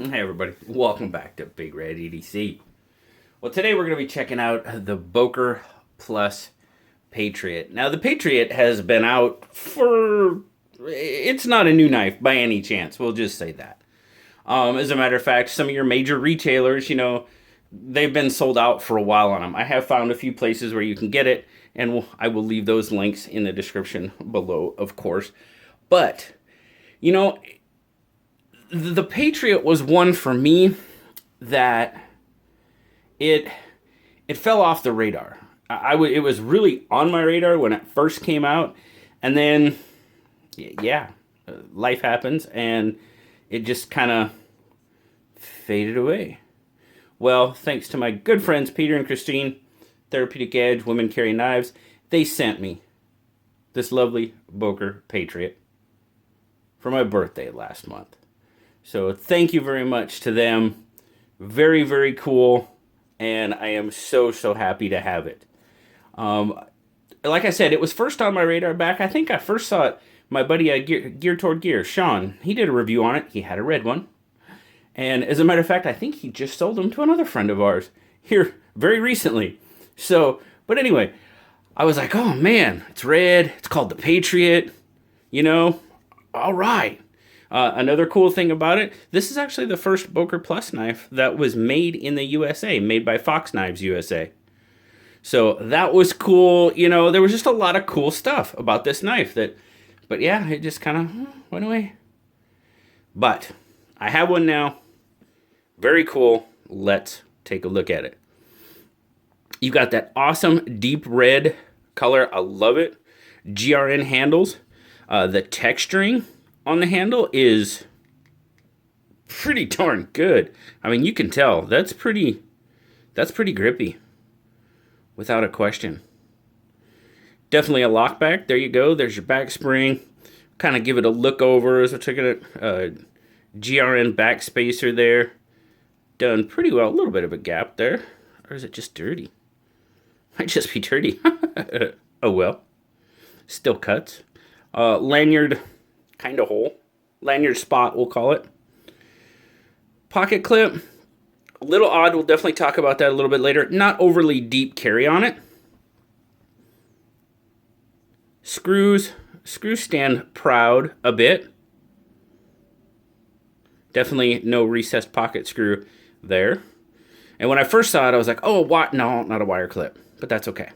Hey everybody, welcome back to BigRedEDC. Well, today we're going to be checking out the Boker Plus Patriot. Now, the Patriot has been out for... It's not a new knife by any chance, we'll just say that. As a matter of fact, some of your major retailers, they've been sold out for a while on them. I have found a few places where you can get it, and I will leave those links in the description below, of course. But, the Patriot was one for me that it fell off the radar. It was really on my radar when it first came out, and then life happens and it just kind of faded away. Well, thanks to my good friends Peter and Christine, Therapeutic Edge, Women Carry Knives, they sent me this lovely Boker Patriot for my birthday last month. So thank you very much to them. Very, very cool. And I am so happy to have it. Like I said, it was first on my radar back. I think I first saw it. My buddy Gear Toward Gear, Sean, he did a review on it. He had a red one. And as a matter of fact, I think he just sold them to another friend of ours here very recently. But anyway, I was like, oh man, it's red. It's called the Patriot. All right. Another cool thing about it, this is actually the first Boker Plus knife that was made in the USA, made by Fox Knives USA. So that was cool. There was just a lot of cool stuff about this knife but yeah, it just kind of went away. But I have one now. Very cool. Let's take a look at it. You've got that awesome deep red color. I love it. GRN handles. The texturing on the handle is pretty darn good. I mean, you can tell that's pretty grippy, without a question. Definitely a lockback. There you go. There's your back spring. Kind of give it a look over as we're taking it. GRN back spacer there. Done pretty well. A little bit of a gap there. Or is it just dirty? Might just be dirty. Oh well. Still cuts. Lanyard kind of hole. Lanyard spot, we'll call it. Pocket clip. A little odd. We'll definitely talk about that a little bit later. Not overly deep carry on it. Screws stand proud a bit. Definitely no recessed pocket screw there. And when I first saw it, I was like, oh, what? No, not a wire clip. But that's okay.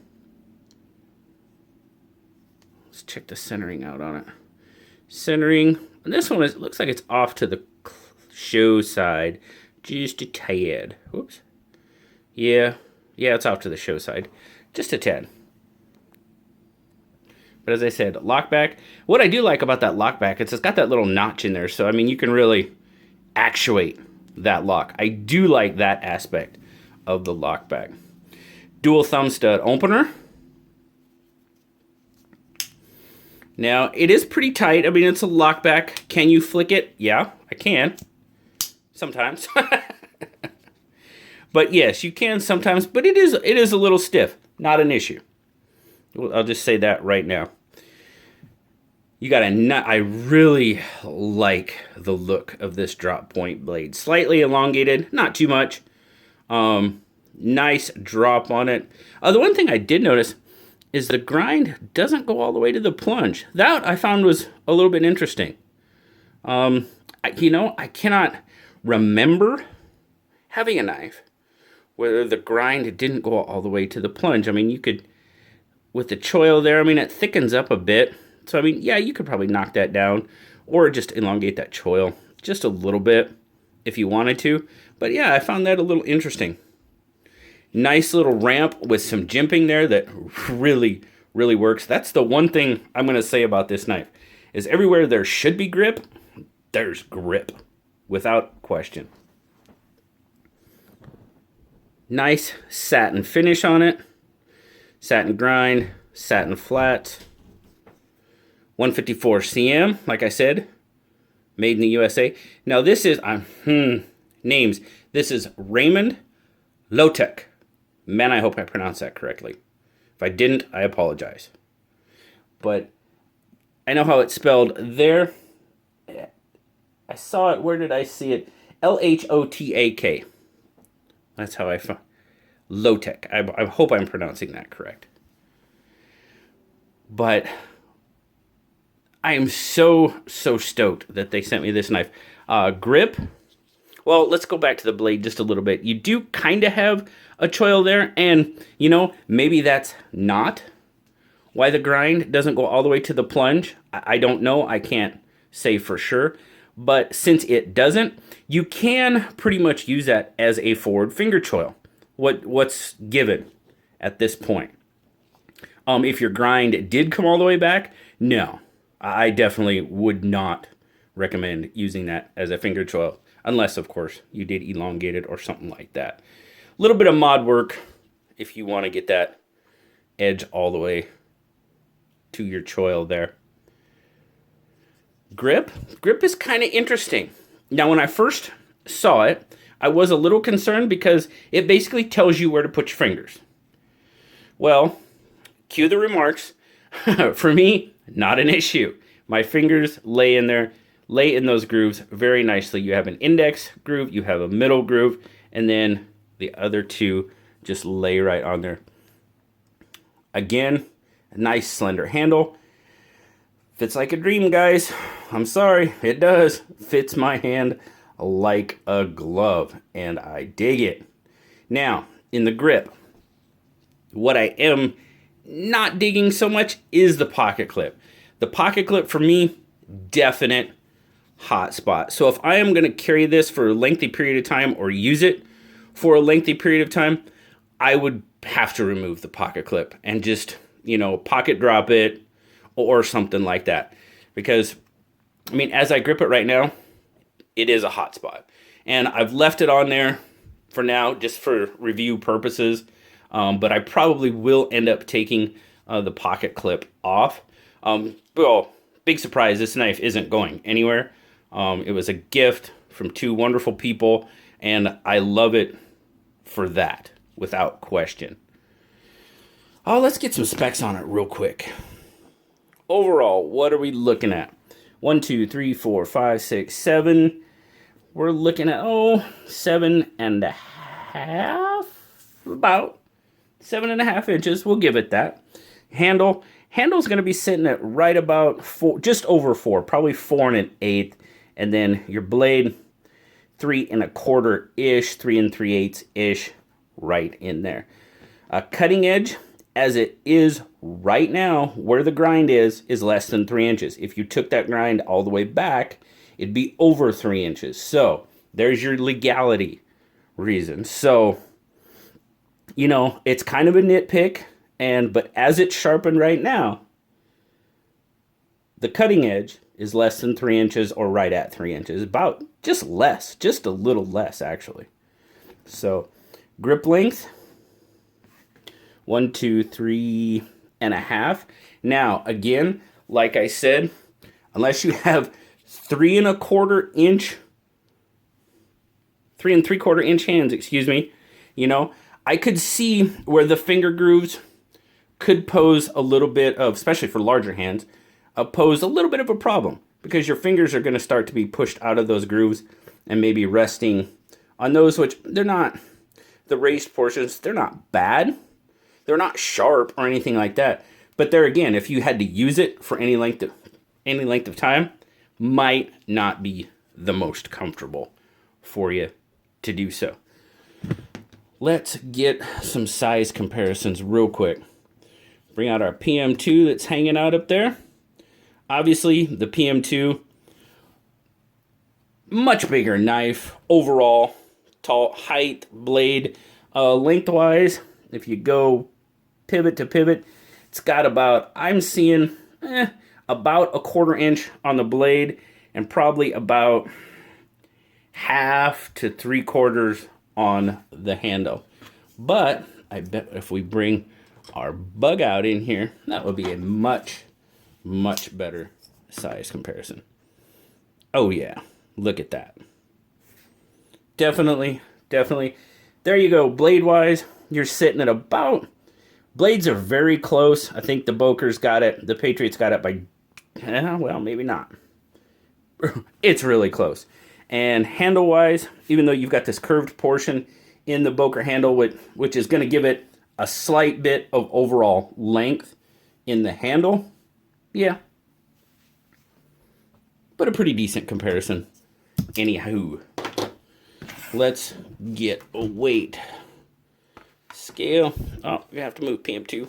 Let's check the centering out on it. Centering. And this one it looks like it's off to the show side. Just a tad. Whoops. Yeah, it's off to the show side. Just a tad. But as I said, lockback. What I do like about that lockback is it's got that little notch in there. So, I mean, you can really actuate that lock. I do like that aspect of the lockback. Dual thumb stud opener. Now, it is pretty tight. I mean, it's a lockback. Can you flick it? Yeah, I can. Sometimes. But yes, you can sometimes. But it is a little stiff. Not an issue. I'll just say that right now. You got a nut. I really like the look of this drop point blade. Slightly elongated, not too much. Nice drop on it. The one thing I did notice is the grind doesn't go all the way to the plunge. That I found was a little bit interesting. I cannot remember having a knife where the grind didn't go all the way to the plunge. I mean, you could, with the choil there, I mean, it thickens up a bit. So, I mean, yeah, you could probably knock that down or just elongate that choil just a little bit if you wanted to. But yeah, I found that a little interesting. Nice little ramp with some jimping there that really, really works. That's the one thing I'm going to say about this knife, is everywhere there should be grip, there's grip, without question. Nice satin finish on it. Satin grind, satin flat. 154 cm, like I said, made in the USA. Now this is, names. This is Raimund Lhotak. Man, I hope I pronounced that correctly. If I didn't, I apologize. But I know how it's spelled there. I saw it. Where did I see it? Lhotak. That's how I found Lhotak. I hope I'm pronouncing that correct. But I am so stoked that they sent me this knife. Grip. Well, let's go back to the blade just a little bit. You do kind of have a choil there, and, you know, maybe that's not why the grind doesn't go all the way to the plunge. I don't know. I can't say for sure. But since it doesn't, you can pretty much use that as a forward finger choil. What's given at this point? If your grind did come all the way back, no. I definitely would not recommend using that as a finger choil. Unless, of course, you did elongate it or something like that. A little bit of mod work if you want to get that edge all the way to your choil there. Grip is kind of interesting. Now, when I first saw it, I was a little concerned because it basically tells you where to put your fingers. Well, cue the remarks. For me, not an issue. My fingers lay in those grooves very nicely. You have an index groove, you have a middle groove, and then the other two just lay right on there. Again, a nice slender handle. Fits like a dream, guys. I'm sorry, it does. Fits my hand like a glove, and I dig it. Now, in the grip, what I am not digging so much is the pocket clip. The pocket clip, for me, definite hot spot. So if I am going to carry this for a lengthy period of time or use it for a lengthy period of time, I would have to remove the pocket clip and just, you know, pocket drop it or something like that. Because, I mean, as I grip it right now, it is a hot spot. And I've left it on there for now just for review purposes. But I probably will end up taking the pocket clip off. Well, big surprise, this knife isn't going anywhere. It was a gift from two wonderful people, and I love it for that, without question. Oh, let's get some specs on it real quick. Overall, what are we looking at? 1, 2, 3, 4, 5, 6, 7. We're looking at, 7.5, about 7.5 inches. We'll give it that. Handle's going to be sitting at right about 4, just over 4, probably 4 1/8. And then your blade, 3 1/4 ish, 3 3/8 ish, right in there. Cutting edge, as it is right now, where the grind is less than 3 inches. If you took that grind all the way back, it'd be over 3 inches. So there's your legality reason. So, you know, it's kind of a nitpick, but as it's sharpened right now, the cutting edge is less than 3 inches or right at 3 inches. About just less, just a little less actually. So grip length, 1, 2, 3.5. Now, again, like I said, unless you have 3 3/4 inch hands, excuse me, you know, I could see where the finger grooves could pose a little bit of, especially for larger hands, pose a little bit of a problem because your fingers are going to start to be pushed out of those grooves and maybe resting on those, which they're not, the raised portions, they're not bad. They're not sharp or anything like that. But there again, if you had to use it for any length of time, might not be the most comfortable for you to do so. Let's get some size comparisons real quick. Bring out our PM2 that's hanging out up there. Obviously, the PM2, much bigger knife overall, tall, height, blade, lengthwise. If you go pivot to pivot, it's got about, I'm seeing about 1/4 inch on the blade and probably about 1/2 to 3/4 on the handle. But I bet if we bring our bug out in here, that would be a much better size comparison. Oh yeah, look at that. Definitely. There you go, blade-wise, you're sitting at about, blades are very close. I think the Boker's got it, the Patriot's got it by, well, maybe not. It's really close. And handle-wise, even though you've got this curved portion in the Boker handle, which is going to give it a slight bit of overall length in the handle, yeah, but a pretty decent comparison. Anywho, let's get a weight scale. Oh, we have to move PM2.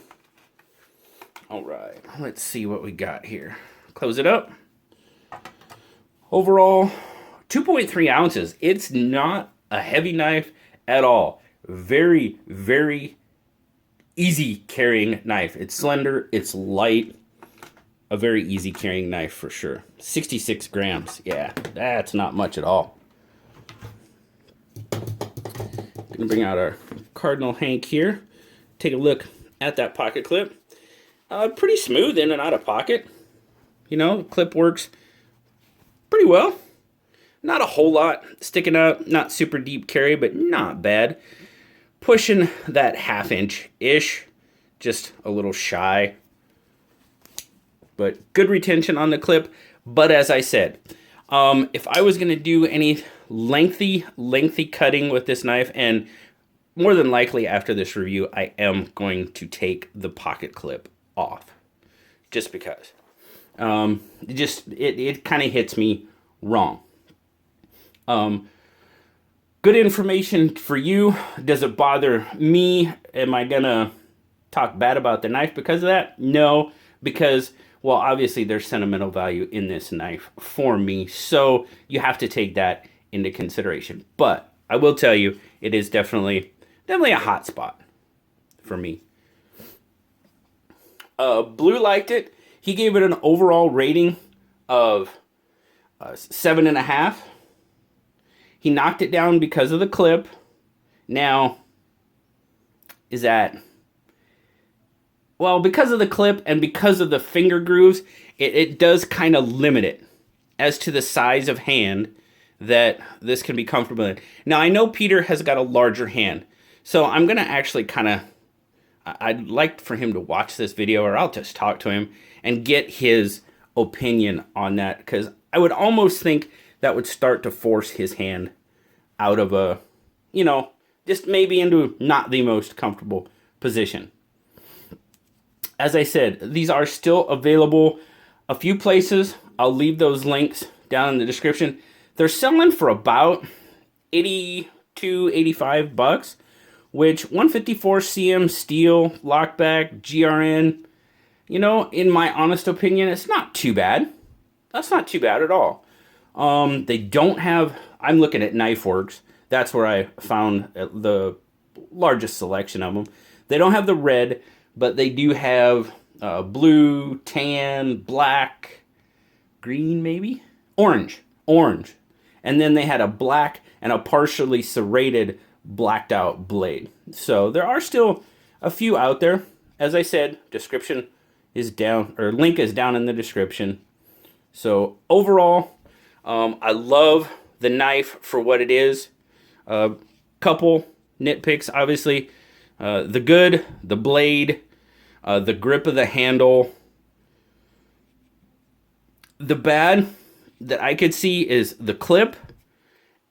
All right, let's see what we got here. Close it up. Overall, 2.3 ounces. It's not a heavy knife at all. Very, very easy carrying knife. It's slender, it's light. A very easy carrying knife for sure. 66 grams. Yeah, that's not much at all. Gonna bring out our Cardinal Hank here. Take a look at that pocket clip. Pretty smooth in and out of pocket. You know, the clip works pretty well. Not a whole lot sticking out. Not super deep carry, but not bad. Pushing that 1/2 inch-ish. Just a little shy. But good retention on the clip. But as I said, if I was going to do any lengthy cutting with this knife, and more than likely after this review, I am going to take the pocket clip off. Just because. It kind of hits me wrong. Good information for you. Does it bother me? Am I going to talk bad about the knife because of that? No, because... well, obviously there's sentimental value in this knife for me, so you have to take that into consideration. But I will tell you, it is definitely a hot spot for me. Blue liked it. He gave it an overall rating of 7.5. He knocked it down because of the clip. Now, is that... well, because of the clip and because of the finger grooves, it does kind of limit it as to the size of hand that this can be comfortable in. Now, I know Peter has got a larger hand, so I'm going to actually kind of... I'd like for him to watch this video, or I'll just talk to him and get his opinion on that, because I would almost think that would start to force his hand out of a, you know, just maybe into not the most comfortable position. As I said, these are still available a few places. I'll leave those links down in the description. They're selling for about $82, $85, which 154 cm steel, lockback, GRN, you know, in my honest opinion, it's not too bad. That's not too bad at all. They don't have, I'm looking at KnifeWorks. That's where I found the largest selection of them. They don't have the red, but they do have blue, tan, black, green maybe? Orange. And then they had a black and a partially serrated blacked out blade. So there are still a few out there. As I said, description is down, or link is down in the description. So overall, I love the knife for what it is. Couple nitpicks, obviously. The good, the blade, the grip of the handle. The bad that I could see is the clip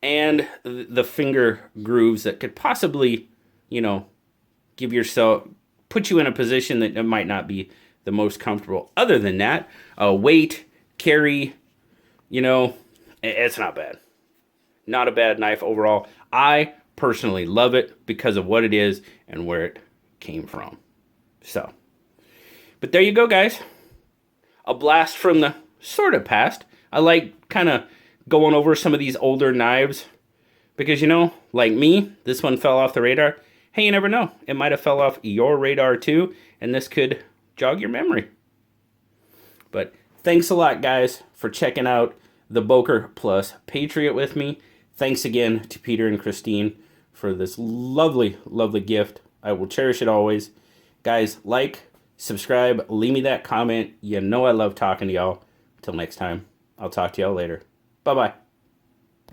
and the finger grooves that could possibly, you know, put you in a position that it might not be the most comfortable. Other than that, weight, carry, you know, it's not bad. Not a bad knife overall. I personally love it because of what it is and where it came from. So, but there you go, guys. A blast from the sort of past. I like kind of going over some of these older knives because, you know, like me, this one fell off the radar. Hey, you never know. It might have fell off your radar too, and this could jog your memory. But thanks a lot, guys, for checking out the Boker Plus Patriot with me. Thanks again to Peter and Christine for this lovely, lovely gift. I will cherish it always. Guys, like, subscribe, leave me that comment. You know I love talking to y'all. Until next time, I'll talk to y'all later. Bye-bye.